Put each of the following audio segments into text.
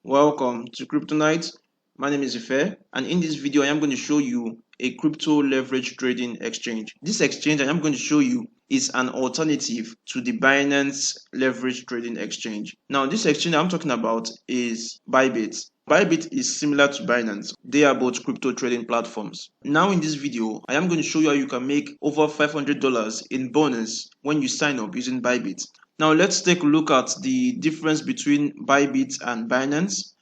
Welcome to Crypto Night. My name is Ife, and in this video I am going to show you a crypto leverage trading exchange. This exchange I am going to show you is an alternative to the Binance leverage trading exchange. Now this exchange I'm talking about is Bybit. Bybit is similar to Binance. They are both crypto trading platforms. Now in this video I am going to show you how you can make over $500 in bonus when you sign up using Bybit. Now let's take a look at the difference between Bybit and Binance.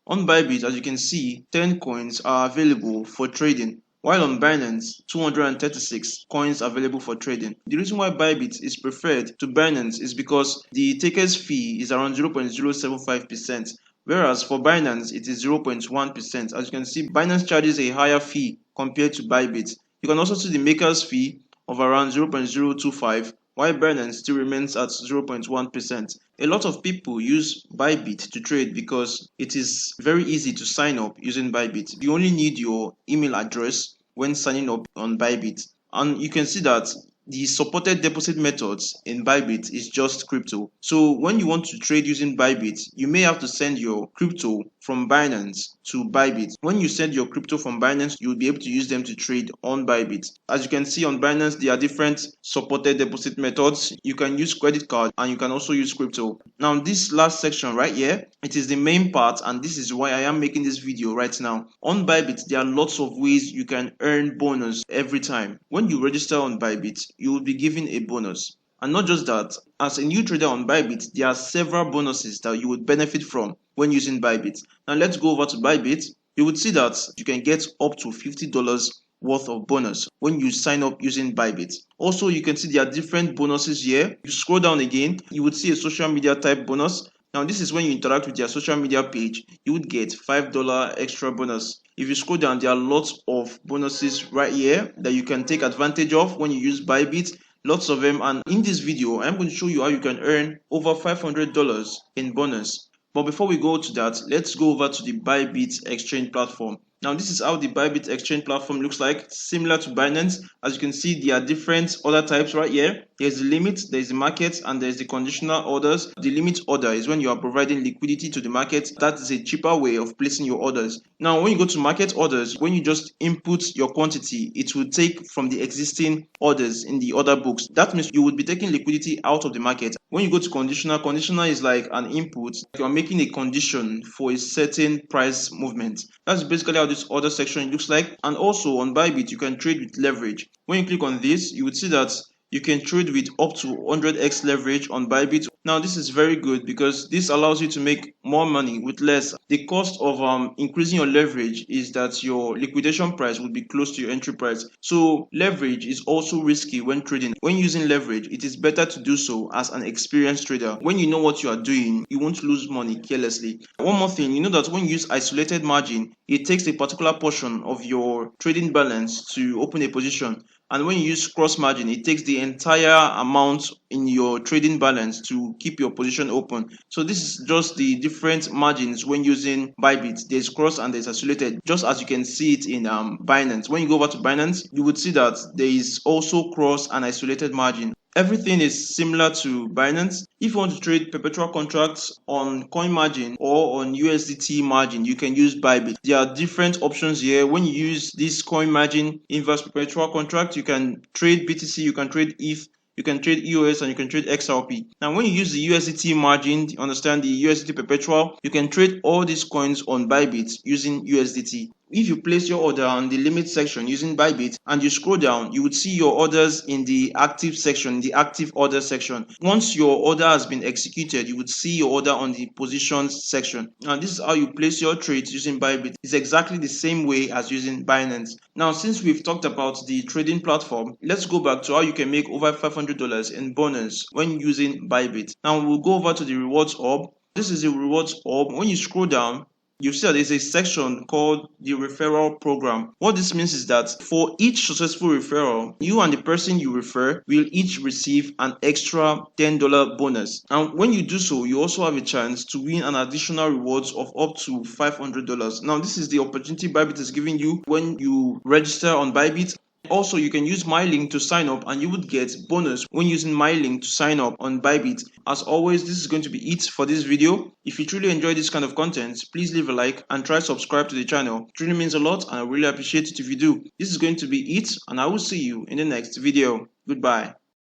On Bybit, as you can see, 10 coins are available for trading, while on Binance, 236 coins are available for trading. The reason why Bybit is preferred to Binance is because the taker's fee is around 0.075%, whereas for Binance it is 0.1%. As you can see, Binance charges a higher fee compared to Bybit. You can also see the maker's fee of around 0.025, while Binance still remains at 0.1%. A lot of people use Bybit to trade because it is very easy to sign up using Bybit. You only need your email address when signing up on Bybit. And you can see that the supported deposit methods in Bybit is just crypto. So when you want to trade using Bybit, you may have to send your crypto from Binance to Bybit. When you send your crypto from Binance, you'll be able to use them to trade on Bybit. As you can see on Binance, there are different supported deposit methods. You can use credit card and you can also use crypto. Now this last section right here, it is the main part, and this is why I am making this video right now. On Bybit, there are lots of ways you can earn bonus every time. When you register on Bybit, you will be given a bonus. And not just that, as a new trader on Bybit, there are several bonuses that you would benefit from when using Bybit. Now let's go over to Bybit. You would see that you can get up to $50 worth of bonus when you sign up using Bybit. Also, you can see there are different bonuses here. If you scroll down again, you would see a social media type bonus. Now this is when you interact with your social media page, you would get $5 extra bonus. If you scroll down, there are lots of bonuses right here that you can take advantage of when you use Bybit. Lots of them, and in this video I'm going to show you how you can earn over $500 in bonus. But before we go to that, let's go over to the Bybit exchange platform. Now this is how the Bybit exchange platform looks like, similar to Binance. As you can see, there are different order types right here. There's the limit, there's the market, and there's the conditional orders. The limit order is when you are providing liquidity to the market. That is a cheaper way of placing your orders. Now when you go to market orders, when you just input your quantity, it will take from the existing orders in the order books. That means you would be taking liquidity out of the market. When you go to conditional is like an input. You are making a condition for a certain price movement. That's basically how this order section looks like. And also on Bybit, you can trade with leverage. When you click on this, you would see that you can trade with up to 100x leverage on Bybit. Now this is very good because this allows you to make more money with less. The cost of increasing your leverage is that your liquidation price will be close to your entry price. So leverage is also risky when trading. When using leverage, it is better to do so as an experienced trader. When you know what you are doing, you won't lose money carelessly. One more thing, you know that when you use isolated margin, it takes a particular portion of your trading balance to open a position. And when you use cross margin, it takes the entire amount in your trading balance to keep your position open. So this is just the different margins when using Bybit. There's cross and there's isolated, just as you can see it in Binance. When you go over to Binance, you would see that there is also cross and isolated margin. Everything is similar to Binance. If you want to trade perpetual contracts on coin margin or on USDT margin, you can use Bybit. There are different options here. When you use this coin margin inverse perpetual contract, you can trade BTC, you can trade ETH, you can trade EOS, and you can trade XRP. Now, when you use the USDT margin, understand the USDT perpetual, you can trade all these coins on Bybit using USDT. If you place your order on the limit section using Bybit and you scroll down, you would see your orders in the active section, the active order section. Once your order has been executed, you would see your order on the positions section. And this is how you place your trades using Bybit. It's exactly the same way as using Binance. Now, since we've talked about the trading platform, let's go back to how you can make over $500 in bonus when using Bybit. Now, we'll go over to the rewards hub. This is the rewards hub. When you scroll down, you see that there's a section called the referral program. What this means is that for each successful referral, you and the person you refer will each receive an extra $10 bonus. And when you do so, you also have a chance to win an additional rewards of up to $500. Now, this is the opportunity Bybit is giving you when you register on Bybit. Also, you can use my link to sign up and you would get bonus when using my link to sign up on Bybit. As always, this is going to be it for this video. If you truly enjoy this kind of content, please leave a like and try subscribe to the channel. It really means a lot and I really appreciate it if you do. This is going to be it and I will see you in the next video. Goodbye.